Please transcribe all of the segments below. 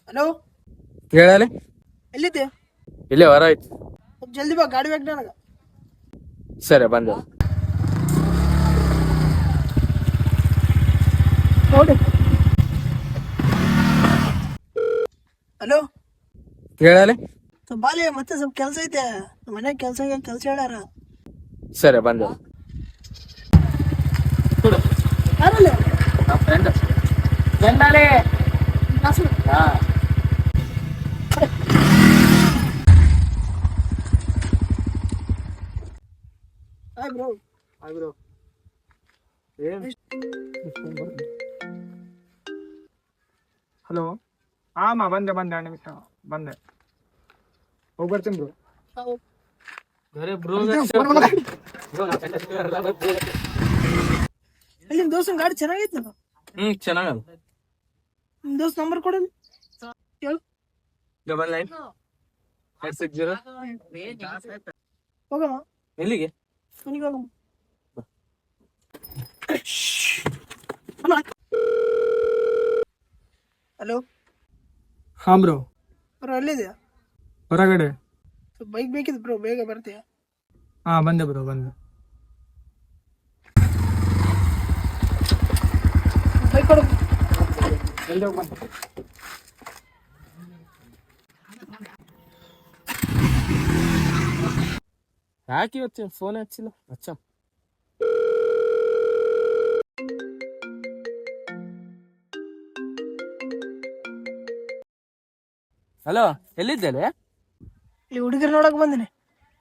Hello, ಹೇಳಲಿ. ಎಲ್ಲಿದ್ದೆ? ಇಲ್ಲೇ ಹೊರ ಐತಿ. ಸ್ವಲ್ಪ ಜಲ್ದಿ ಬಾ, ಗಾಡಿ ಬೇಕು ನನಗೆ. ಸರಿ ಬಂದೆ. ನೋಡಿ. ಹಲೋ, ಹೇಳಲಿ. ಸ್ವಲ್ಪ ಬಾಲಿ, ಮತ್ತೆ ಸ್ವಲ್ಪ ಕೆಲಸ ಐತೆ ಮನ್ಯಾಗ. ಕೆಲಸ ಹೇಳ್ಯಾರ. ಸರಿ ಬಂದೆ. ಯಾರಲ್ಲಿ? Hi bro. ಹಲೋ. ಹಾಂ ಬಂದೆ 2 ನಿಮಿಷ ಬಂದೆ. ಹೋಗಿ ಬರ್ತೀನಿ ಬ್ರೋ. ಅಲ್ಲಿ ನಿಮ್ ದೋಸ್ತನ ಗಾಡಿ ಚೆನ್ನಾಗೈತಿ. ಚೆನ್ನಾಗಲ್ಲ. ನಿಮ್ ದೋಸ್ತ ನಂಬರ್ ಕೊಡಲಿ. ಹೇಳು. 99-860. ಹೋಗಮ್ಮ, ಎಲ್ಲಿಗೆ? ಮನೆಗೆ ಹೋಗಮ್ಮ. ಹಲೋ ಹಾಂ ಬ್ರೋ. ಬ್ರೋ, ಎಲ್ಲಿದ್ಯಾ? ಹೊರಗಡೆ. ಸ್ವಲ್ಪ ಬೈಕ್ ಬೇಕಿತ್ತು ಬ್ರೋ, ಬೇಗ ಬರ್ತೀಯಾ? ಹಾಂ ಬಂದೆ ಬ್ರೋ ಬಂದೆ. ಬೈಕ್ ಕೊಡು. ಯಾಕೆ ಇವತ್ತು ಫೋನ್ ಹಚ್ಚಿಲ್ಲ? ಹಚ್ಚ. ಹಲೋ, ಎಲ್ಲಿದ್ದೇನೆ? ಇಲ್ಲಿ ಹುಡುಗರು ನೋಡಕ್ ಬಂದಿನಿ.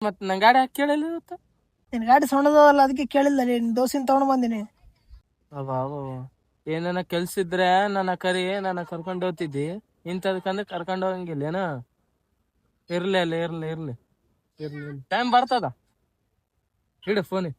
ಮತ್ ನನ್ ಗಾಡಿ ಹಾಕಿ ಕೇಳಿಲ್ಲ ಇವತ್ತು. ನಿನ್ ಗಾಡಿ ಸಣ್ಣದಲ್ಲ, ಅದಕ್ಕೆ ಕೇಳಿಲ್ಲ. ನಿನ್ ದೋಸ್ತಿನ ತಗೊಂಡ್ ಬಂದಿನಿ. ಏನನ ಕೆಲ್ಸ ಇದ್ರೆ ನನ್ನ ಕರ್ಕೊಂಡು ಹೋಗ್ತಿದ್ದಿ. ಇಂಥದಕ್ಕಂದ್ರೆ ಕರ್ಕೊಂಡು ಹೋಗಂಗಿಲ್ಲ. ಇರ್ಲಿ ಟೈಮ್ ಬರ್ತದ. ಇಡು ಫೋನ್.